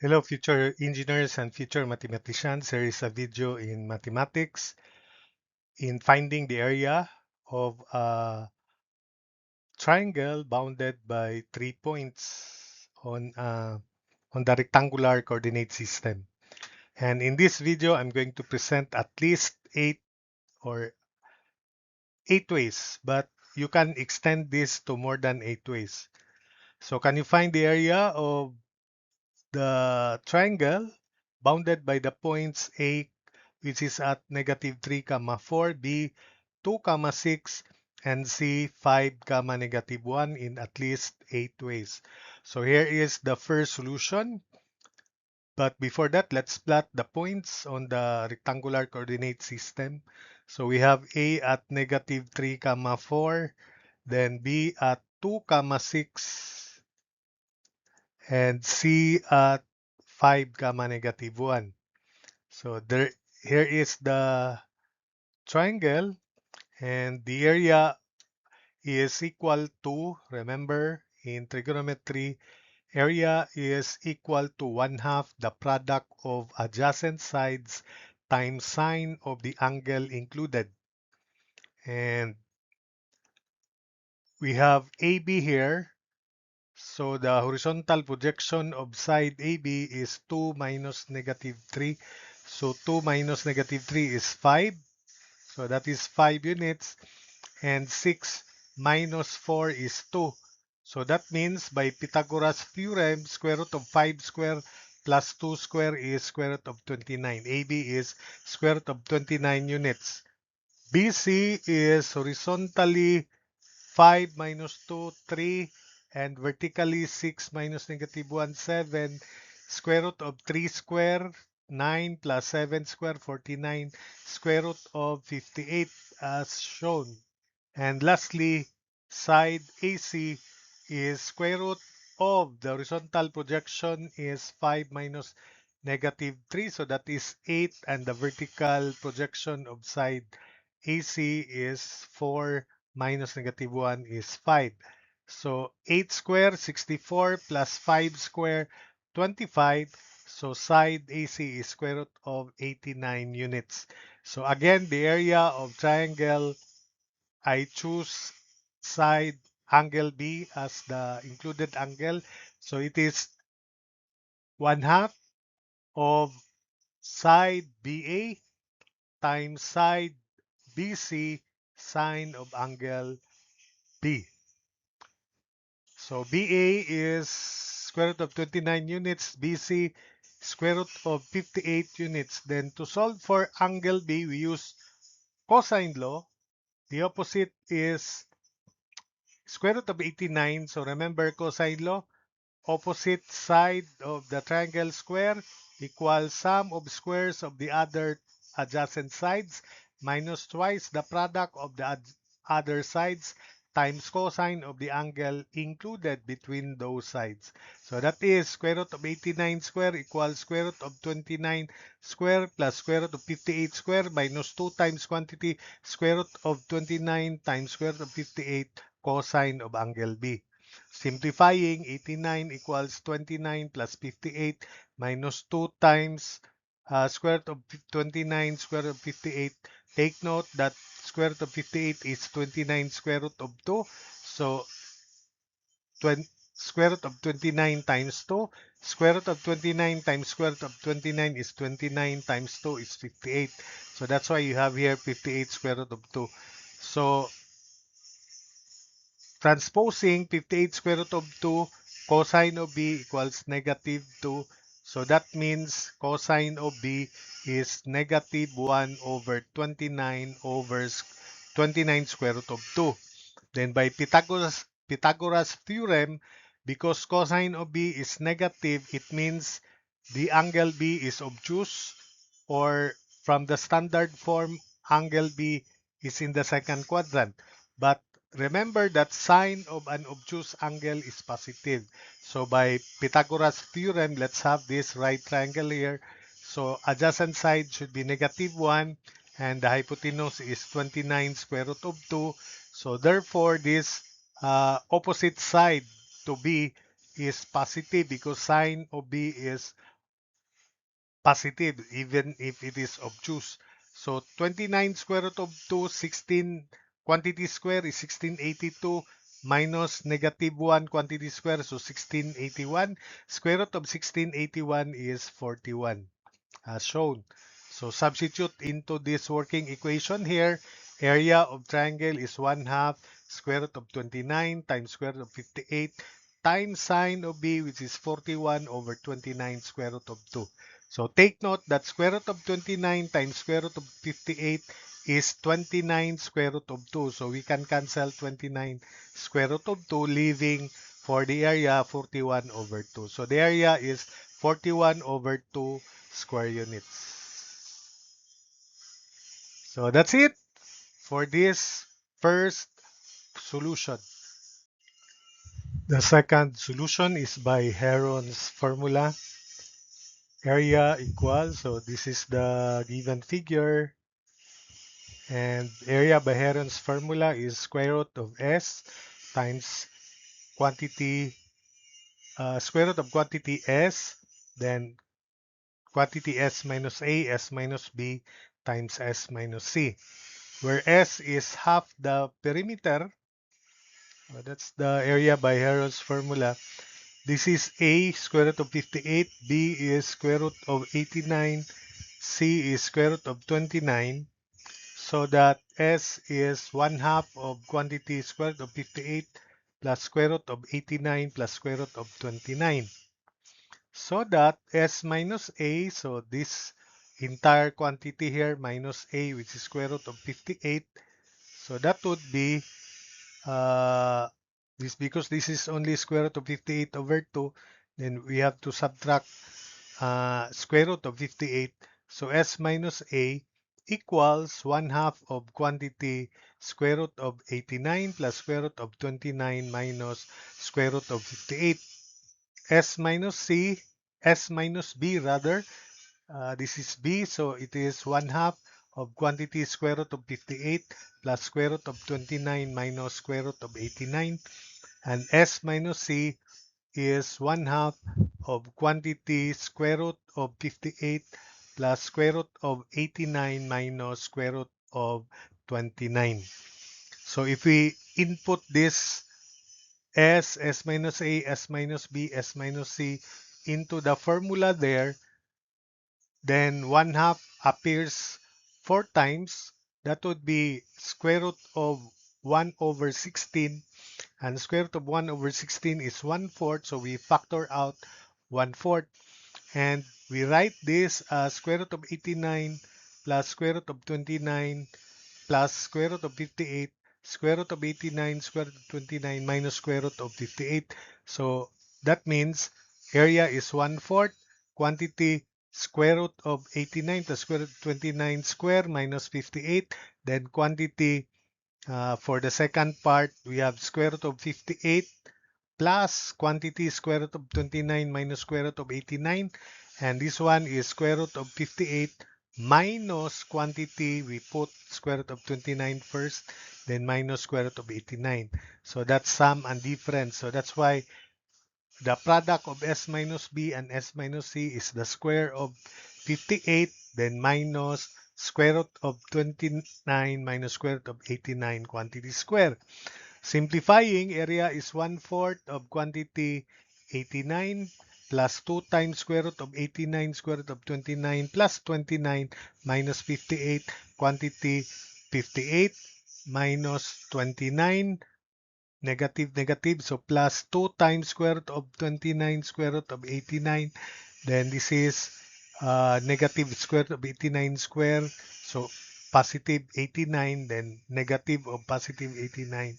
Hello, future engineers and future mathematicians. Here is a video in mathematics in finding the area of a triangle bounded by 3 points on the rectangular coordinate system. And in this video, I'm going to present at least or eight ways, but you can extend this to more than 8 ways. So can you find the area of the triangle bounded by the points A, which is at -3, 4, B 2, 6, and C 5, -1 in at least 8 ways. So here is the first solution. But before that, let's plot the points on the rectangular coordinate system. So we have A at -3, 4, then B at 2, 6, and C at 5, -1. So here is the triangle, and the area is equal to, remember, in trigonometry, area is equal to 1/2 the product of adjacent sides times sine of the angle included. And we have AB here. So the horizontal projection of side AB is 2 minus -3. So 2 minus -3 is 5. So that is 5 units. And 6 minus 4 is 2. So that means by Pythagoras theorem, square root of 5 square plus 2 square is square root of 29. AB is square root of 29 units. BC is horizontally 5 minus 2, 3, and vertically 6 minus -1, 7. Square root of 3 square, 9 plus 7 square, 49. Square root of 58 as shown. And lastly, side AC is square root of the horizontal projection is 5 minus -3, so that is 8, and the vertical projection of side AC is 4 minus -1 is 5. So 8 square, 64, plus 5 square, 25. So side AC is square root of 89 units. So again, the area of triangle, I choose side angle B as the included angle. So it is 1/2 of side BA times side BC sine of angle B. So BA is square root of 29 units, BC square root of 58 units. Then to solve for angle B, we use cosine law. The opposite is square root of 89. So remember cosine law. Opposite side of the triangle square equals sum of squares of the other adjacent sides minus twice the product of the other sides times cosine of the angle included between those sides. So that is square root of 89 square equals square root of 29 square plus square root of 58 square minus 2 times quantity square root of 29 times square root of 58 cosine of angle B. Simplifying, 89 equals 29 plus 58 minus 2 times square root of 29 square root of 58. Take note that square root of 58 is 29 square root of 2. So 20, square root of 29 times 2. Square root of 29 times square root of 29 is 29 times 2 is 58. So that's why you have here 58 square root of 2. So transposing 58 square root of 2, cosine of B equals -2. So that means cosine of B is -1 over 29 over 29 square root of 2. Then by Pythagoras theorem, because cosine of B is negative, it means the angle B is obtuse, or from the standard form, angle B is in the second quadrant. But remember that sine of an obtuse angle is positive. So by Pythagoras theorem, let's have this right triangle here. So adjacent side should be -1, and the hypotenuse is 29 square root of 2. So therefore, this opposite side to B is positive because sine of B is positive even if it is obtuse. So 29 square root of 2, 16 quantity square is 1682 minus negative 1 quantity square, so 1681. Square root of 1681 is 41 as shown. So substitute into this working equation here. Area of triangle is 1 half square root of 29 times square root of 58 times sine of B, which is 41 over 29 square root of 2. So take note that square root of 29 times square root of 58 is 29 square root of 2. So we can cancel 29 square root of 2, leaving for the area 41 over 2. So the area is 41 over 2 square units. So that's it for this first solution. The second solution is by Heron's formula. Area equals, so this is the given figure, and area by Heron's formula is square root of S times quantity, square root of quantity S, then quantity S minus A, S minus B times S minus C, where S is half the perimeter. That's the area by Heron's formula. This is A, square root of 58, B is square root of 89, C is square root of 29, so that S is 1 half of quantity square root of 58 plus square root of 89 plus square root of 29. So that S minus A, so this entire quantity here minus A, which is square root of 58, so that would be this, because this is only square root of 58 over 2, then we have to subtract square root of 58. So S minus A equals 1 half of quantity square root of 89 plus square root of 29 minus square root of 58. S minus C, S minus B rather, this is B, so it is 1 half of quantity square root of 58 plus square root of 29 minus square root of 89. And S minus C is 1 half of quantity square root of 58 plus square root of 89 minus square root of 29. So if we input this S minus A, S minus B, S minus C into the formula there, then 1 half appears 4 times. That would be square root of 1 over 16, and square root of 1 over 16 is 1/4, so we factor out 1/4, and we write this as square root of 89 plus square root of 29 plus square root of 58, square root of 89, square root of 29 minus square root of 58. So that means area is 1/4, quantity square root of 89 plus square root of 29 square minus 58, then quantity for the second part, we have square root of 58 plus quantity square root of 29 minus square root of 89. And this one is square root of 58 minus quantity. We put square root of 29 first, then minus square root of 89. So that's sum and difference. So that's why the product of S minus B and S minus C is the square of 58, then minus square root of 29 minus square root of 89 quantity square. Simplifying, area is 1/4 of quantity 89 plus 2 times square root of 89 square root of 29 plus 29 minus 58, quantity 58 minus 29, negative negative, so plus 2 times square root of 29 square root of 89, then this is negative square root of 89 square, so positive 89, then negative of positive 89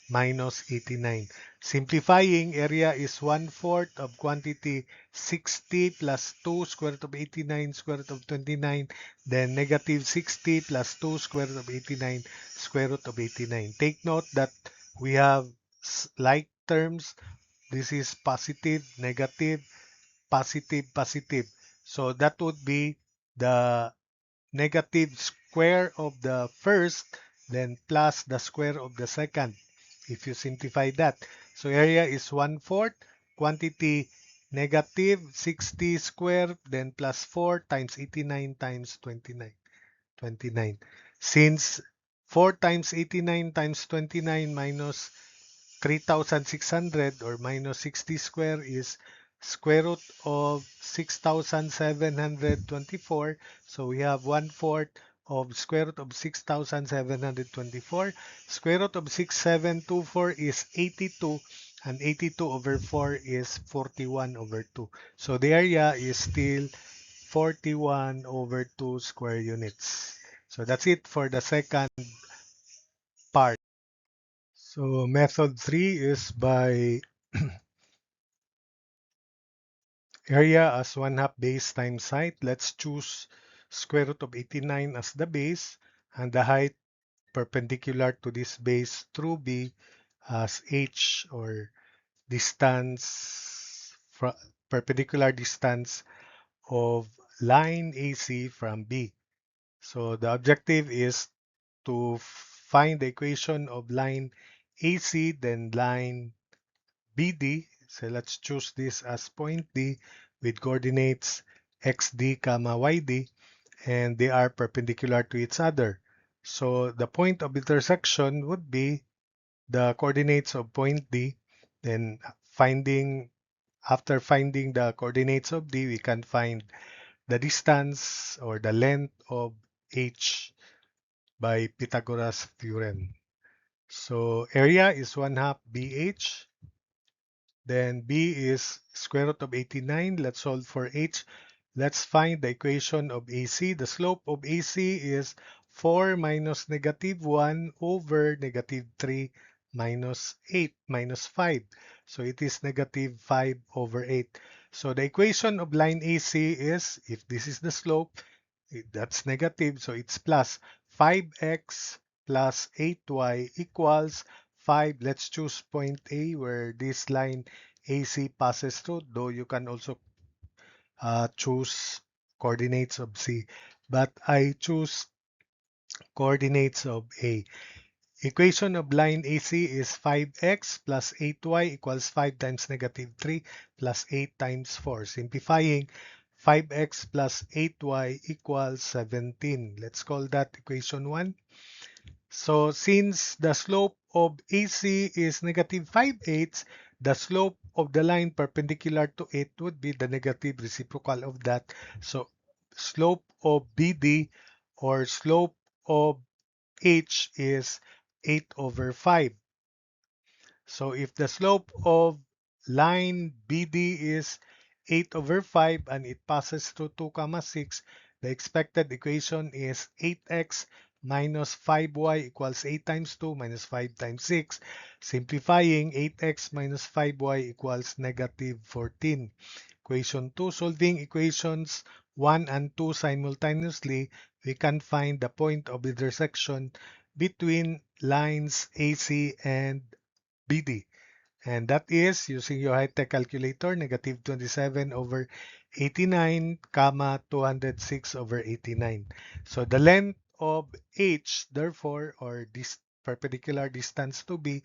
minus 89. Simplifying, area is 1/4 of quantity 60 plus 2 square root of 89 square root of 29, then negative 60 plus 2 square root of 89 square root of 89. Take note that we have like terms. This is positive, negative, positive, positive. So that would be the negative square of the first, then plus the square of the second, if you simplify that. So area is 1/4, quantity negative 60 square, then plus 4 times 89 times 29. Since 4 times 89 times 29 minus 3,600 or minus 60 square is square root of 6,724. So we have 1/4 of square root of 6,724. Square root of 6,724 is 82, and 82 over 4 is 41 over 2. So the area is still 41 over 2 square units. So that's it for the second part. So method 3 is by area as 1/2 base times height. Let's choose square root of 89 as the base and the height perpendicular to this base through B as h, or distance, perpendicular distance of line AC from B. So the objective is to find the equation of line AC, then line BD. So let's choose this as point D with coordinates xd comma yd, and they are perpendicular to each other. So the point of intersection would be the coordinates of point D. Then after finding the coordinates of D, we can find the distance or the length of H by Pythagoras theorem. So area is 1/2 BH. Then B is square root of 89. Let's solve for H. Let's find the equation of AC. The slope of AC is 4 minus negative 1 over negative 3 minus 8 minus 5. So it is negative 5 over 8. So the equation of line AC is, if this is the slope, that's negative, so it's plus 5x plus 8y equals 5. Let's choose point A where this line AC passes through, though you can also choose coordinates of C, but I choose coordinates of A. Equation of line AC is 5x plus 8y equals 5 times negative 3 plus 8 times 4. Simplifying, 5x plus 8y equals 17. Let's call that equation 1. So since the slope of AC is negative 5/8, the slope of the line perpendicular to it would be the negative reciprocal of that. So slope of BD, or slope of H, is 8 over 5. So if the slope of line BD is 8 over 5 and it passes through 2 comma 6, the expected equation is 8x minus 5y equals 8 times 2 minus 5 times 6. Simplifying, 8x minus 5y equals negative 14. Equation 2, solving equations 1 and 2 simultaneously, we can find the point of intersection between lines AC and BD. And that is, using your high-tech calculator, negative 27 over 89, comma 206 over 89. So the length of H, therefore, or this perpendicular distance to B,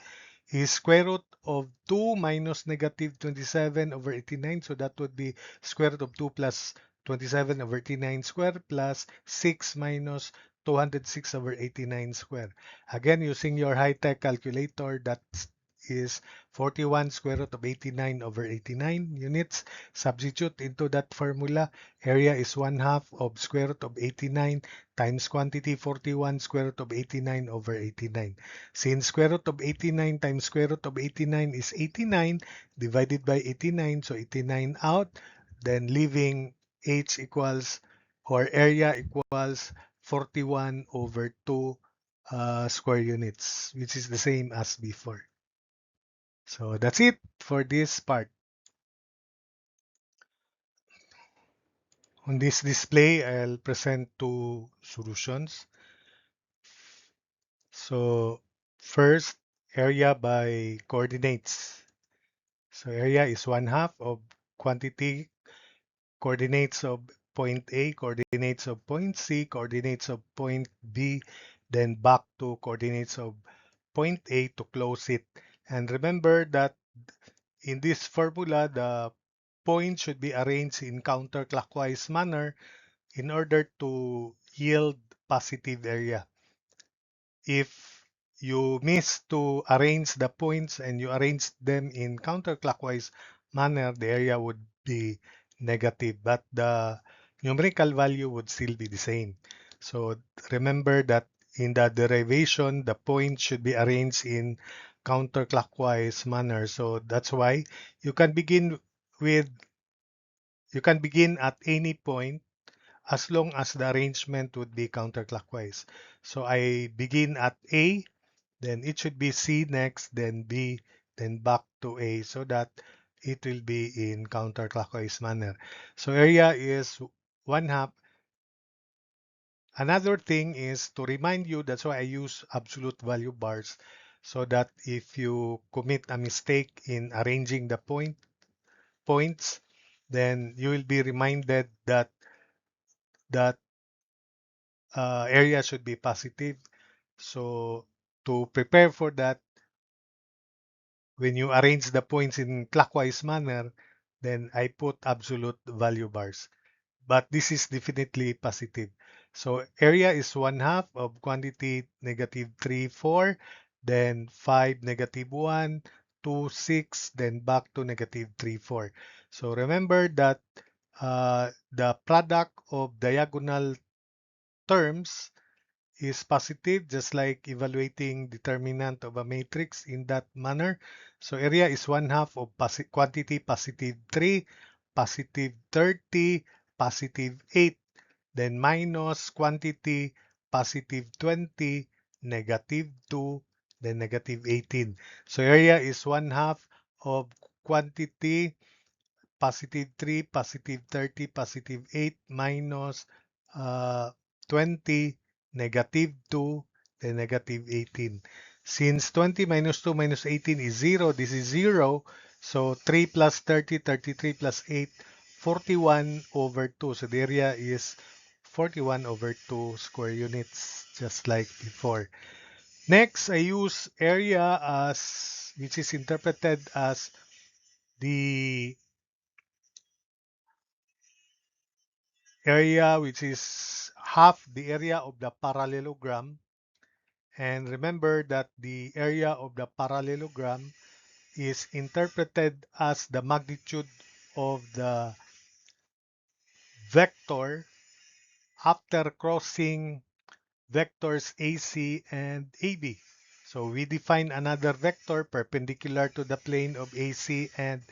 is square root of 2 minus negative 27 over 89. So that would be square root of 2 plus 27 over 89 square plus 6 minus 206 over 89 square. Again, using your high-tech calculator, that is 41 square root of 89 over 89 units. Substitute into that formula. Area is 1/2 of square root of 89 times quantity 41 square root of 89 over 89. Since square root of 89 times square root of 89 is 89, divided by 89, so 89 out, then leaving H equals, or area equals, 41 over 2 square units, which is the same as before. So that's it for this part. On this display, I'll present two solutions. So first, area by coordinates. So area is 1/2 of quantity, coordinates of point A, coordinates of point C, coordinates of point B, then back to coordinates of point A to close it. And remember that in this formula, the points should be arranged in counterclockwise manner in order to yield positive area. If you miss to arrange the points and you arrange them in counterclockwise manner, the area would be negative, but the numerical value would still be the same. So remember that in the derivation, the points should be arranged in counterclockwise manner. So that's why you can begin with you can begin at any point as long as the arrangement would be counterclockwise. So I begin at A, then it should be C next, then B, then back to A so that it will be in counterclockwise manner. So area is 1/2. Another thing is to remind you, that's why I use absolute value bars, so that if you commit a mistake in arranging the points, then you will be reminded that that area should be positive. So to prepare for that, when you arrange the points in clockwise manner, then I put absolute value bars. But this is definitely positive. So area is 1/2 of quantity -3, 4, then 5, -1, 2, 6, then back to -3, 4. So remember that the product of diagonal terms is positive, just like evaluating determinant of a matrix in that manner. So area is 1/2 of quantity +3, +30, +8, then minus quantity +20, -2, then -18. So area is 1/2 of quantity +3, +30, +8, minus 20, -2, then -18. Since 20 minus 2 minus 18 is 0, this is 0. So 3 plus 30, 33 plus 8, 41 over 2. So the area is 41 over 2 square units, just like before. Next, I use area as, which is interpreted as the area which is half the area of the parallelogram. And remember that the area of the parallelogram is interpreted as the magnitude of the vector after crossing vectors AC and AB. So we define another vector perpendicular to the plane of AC and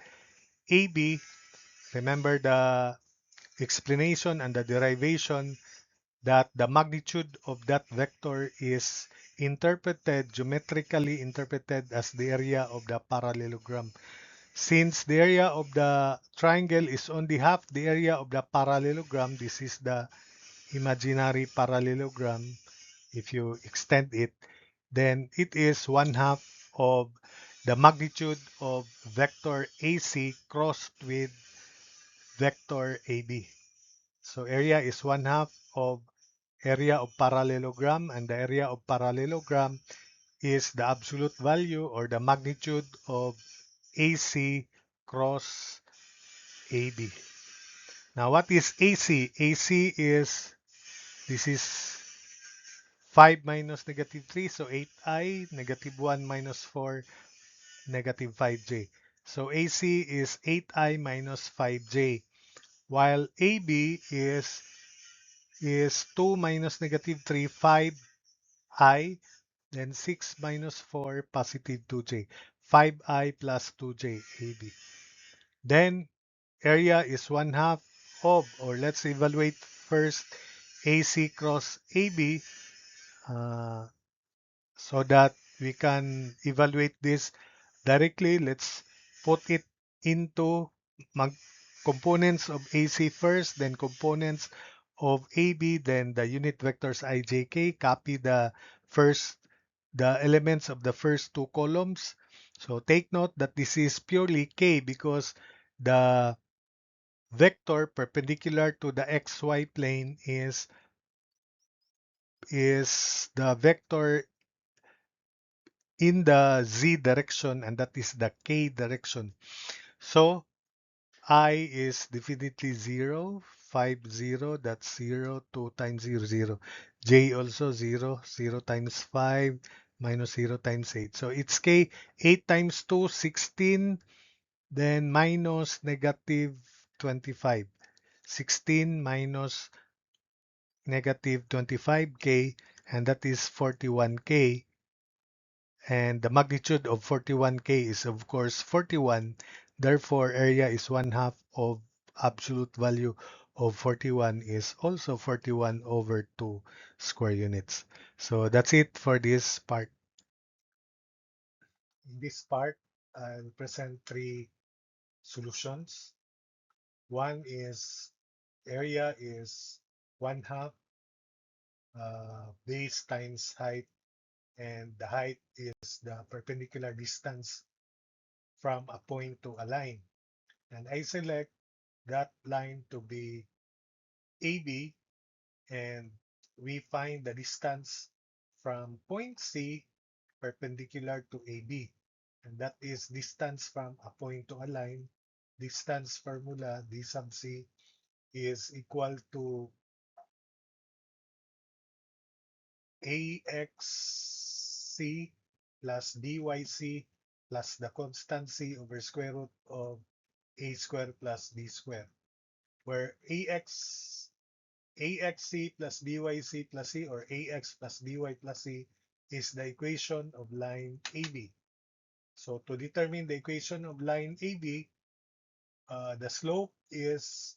AB. Remember the explanation and the derivation that the magnitude of that vector is geometrically interpreted as the area of the parallelogram. Since the area of the triangle is only half the area of the parallelogram, this is the imaginary parallelogram. If you extend it, then it is 1/2 of the magnitude of vector AC crossed with vector AB. So area is 1/2 of area of parallelogram, and the area of parallelogram is the absolute value or the magnitude of AC cross AB. Now what is AC? AC is, this is 5 minus -3, so 8i, -1 minus 4, -5j. So AC is 8i minus 5j, while AB is 2 minus -3, 5i, then 6 minus 4, +2j. 5i plus 2j, AB. Then area is 1/2 of, or let's evaluate first AC cross AB, uh, so that we can evaluate this directly. Let's put it into components of AC first, then components of AB, then the unit vectors ijk. Copy the elements of the first two columns. So take note that this is purely k because the vector perpendicular to the xy plane is the vector in the z direction, and that is the k direction. So I is definitely 0, 5, 0, that's 0, 2 times 0, 0. J also 0, 0 times 5 minus 0 times 8. So it's K, 8 times 2, 16, then minus negative 25. 16 minus negative 25K, and that is 41K. And the magnitude of 41K is of course 41. Therefore, area is 1/2 of absolute value of 41 is also 41 over 2 square units. So that's it for this part. In this part, I'll present three solutions. One is area is 1/2 base times height, and the height is the perpendicular distance from a point to a line. And I select that line to be AB, and we find the distance from point C perpendicular to AB. And that is distance from a point to a line. Distance formula, d sub C, is equal to AXC plus DYC plus the constant C over square root of A square plus B square, where AXC plus BYC plus C, or AX plus BY plus C, is the equation of line AB. So to determine the equation of line AB, the slope is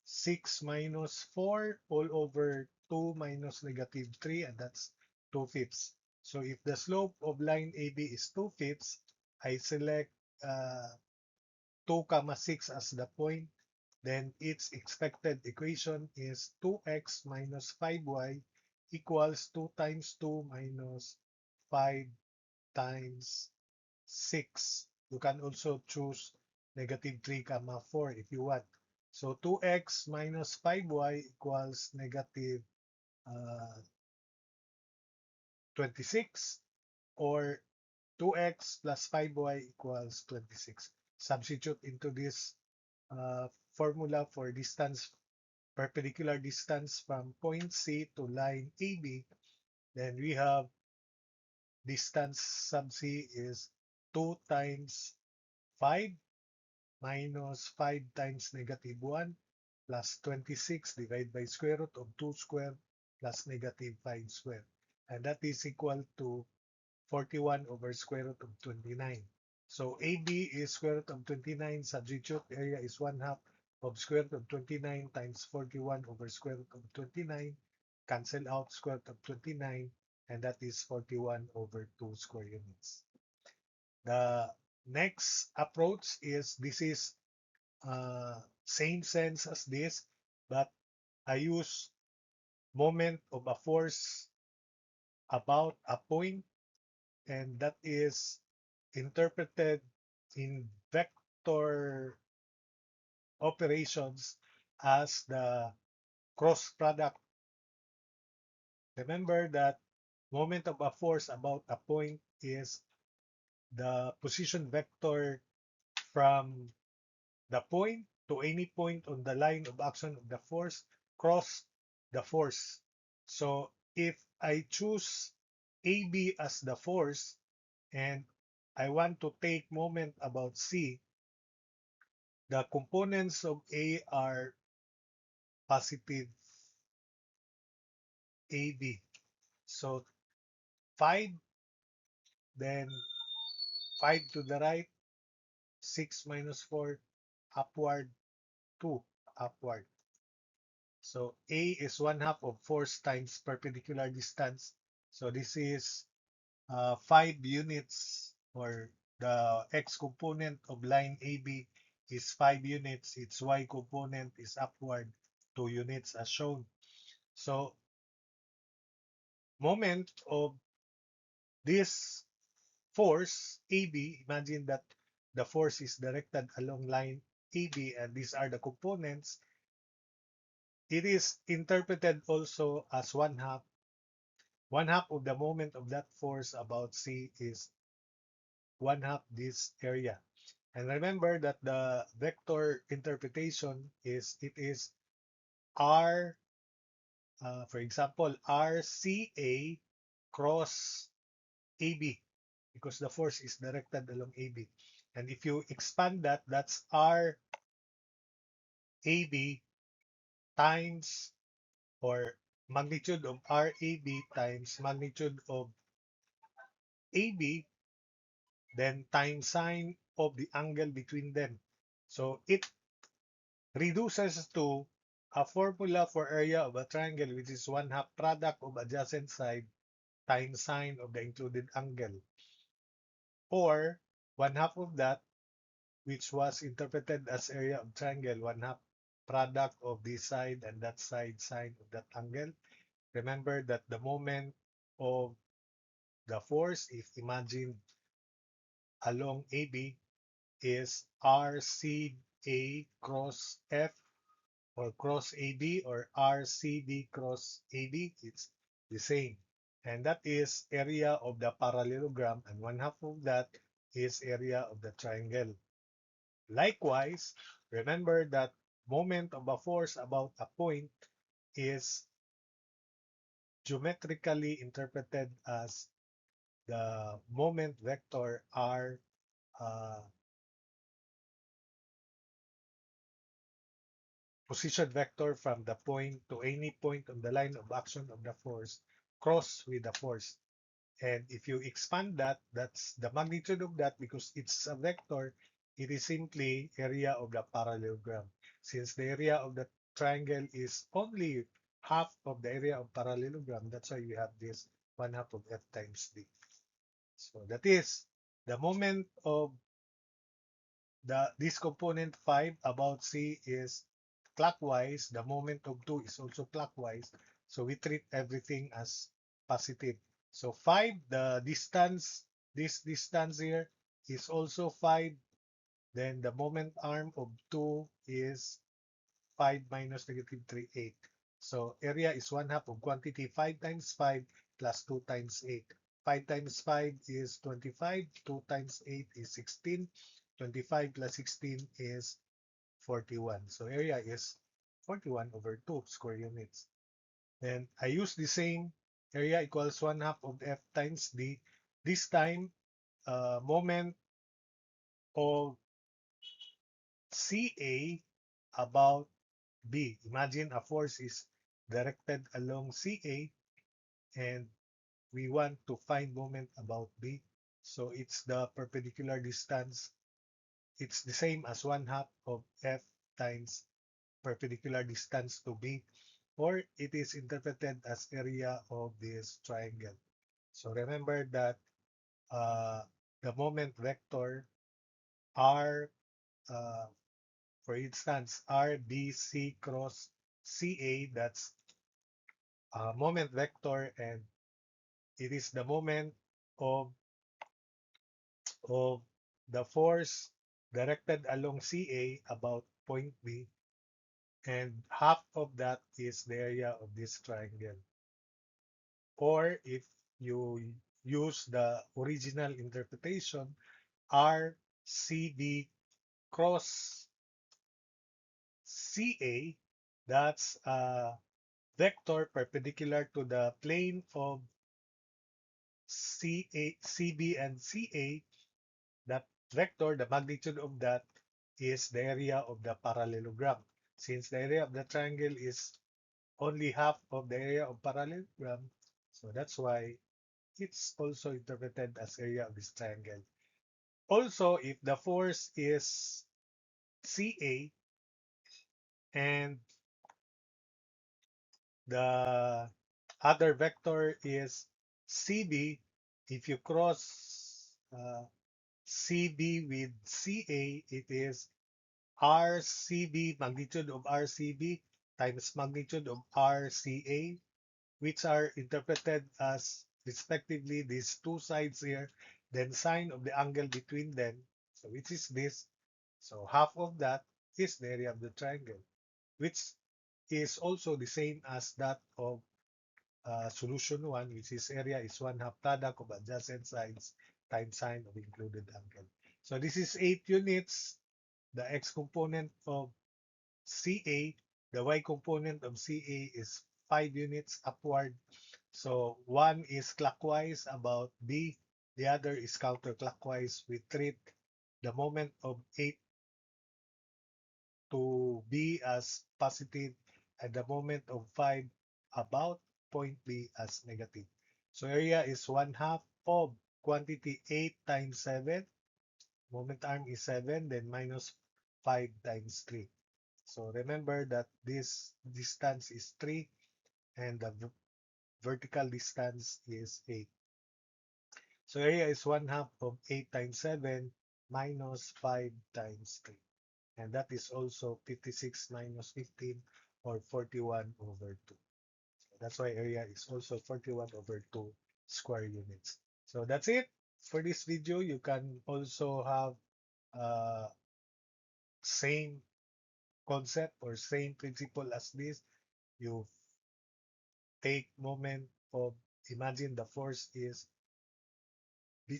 6 minus 4 all over 2 minus negative 3, and that's 2/5. So if the slope of line AB is 2/5, I select 2 comma 6 as the point, then its expected equation is 2x minus 5y equals 2 times 2 minus 5 times 6. You can also choose negative 3 comma 4 if you want. So 2x minus 5y equals negative uh, 26, or 2x plus 5y equals 26. Substitute into this formula for distance, perpendicular distance from point C to line AB. Then we have distance sub C is 2 times 5 minus 5 times negative 1 plus 26 divided by square root of 2 squared plus negative 5 squared. And that is equal to 41 over square root of 29. So AB is square root of 29. Substitute, area is 1/2 of square root of 29 times 41 over square root of 29. Cancel out square root of 29, and that is 41 over 2 square units. The next approach is, this is same sense as this, but I use moment of a force about a point, and that is interpreted in vector operations as the cross product. Remember that moment of a force about a point is the position vector from the point to any point on the line of action of the force cross the force. So if I choose AB as the force and I want to take moment about C, the components of A are positive AB. So 5, then 5 to the right, 6 minus 4, upward, 2, upward. So A is 1/2 of force times perpendicular distance. So this is 5 units, or the x component of line AB is 5 units. Its y component is upward 2 units as shown. So moment of this force AB, imagine that the force is directed along line AB and these are the components. It is interpreted also as 1/2 one half of the moment of that force about C is one half this area. And remember that the vector interpretation is it is R, for example, RCA cross AB because the force is directed along AB. And if you expand that, that's RAB times or magnitude of RAB times magnitude of AB, then times sine of the angle between them. So it reduces to a formula for area of a triangle, which is one half product of adjacent side times sine of the included angle, or one half of that, which was interpreted as area of triangle, one half product of this side and that side sine of that angle. Remember that the moment of the force, if imagined along AB, is RCA cross F or cross AB or RCD cross AB. It's the same. And that is area of the parallelogram, and one half of that is area of the triangle. Likewise, remember that moment of a force about a point is geometrically interpreted as the moment vector R uh, position vector from the point to any point on the line of action of the force cross with the force. And if you expand that, that's the magnitude of that because it's a vector. It is simply area of the parallelogram. Since the area of the triangle is only half of the area of parallelogram, that's why we have this one half of F times D. So that is the moment of this component 5 about C is clockwise. The moment of 2 is also clockwise. So we treat everything as positive. So 5, the distance, this distance here is also 5. Then the moment arm of 2 is 5 minus negative 3, 8. So area is one half of quantity 5 times 5 plus 2 times 8. 5 times 5 is 25. 2 times 8 is 16. 25 plus 16 is 41. So area is 41 over 2 square units. Then I use the same area equals one half of F times D. This time, moment of CA about B. Imagine a force is directed along CA and we want to find moment about B. So it's the perpendicular distance. It's the same as one half of F times perpendicular distance to B, or it is interpreted as area of this triangle. So remember that uh, the moment vector R, uh, for instance, RBC cross CA, that's moment vector, and it is the moment of of the force directed along CA about point B, and half of that is the area of this triangle. Or if you use the original interpretation, RCB cross CA, that's a vector perpendicular to the plane of CB and CA. That vector, the magnitude of that is the area of the parallelogram. Since the area of the triangle is only half of the area of parallelogram, so that's why it's also interpreted as area of this triangle. Also, if the force is CA and the other vector is CB, if you cross CB with CA, it is RCB, magnitude of RCB times magnitude of RCA, which are interpreted as respectively these two sides here, then sine of the angle between them, so which is this. So half of that is the area of the triangle, which is also the same as that of solution 1, which is area is 1/2 product of adjacent sides times sine of included angle. So this is 8 units, the x component of CA, the y component of CA is 5 units upward. So one is clockwise about B, the other is counterclockwise. We treat the moment of 8 to B as positive and the moment of 5 about point B as negative. So area is 1/2 of quantity 8 times 7. Moment arm is 7, then minus 5 times 3. So remember that this distance is 3 and the vertical distance is 8. So area is 1/2 of 8 times 7 minus 5 times 3. And that is also 56 minus 15 or 41 over 2. So that's why area is also 41 over 2 square units. So that's it for this video. You can also have same concept or same principle as this. You take moment of, imagine the force is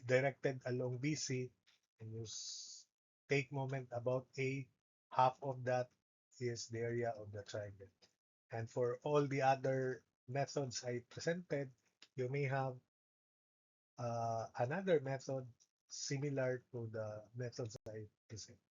directed along BC and you take moment about A, half of that is the area of the triangle. And for all the other methods I presented, you may have another method similar to the methods I presented.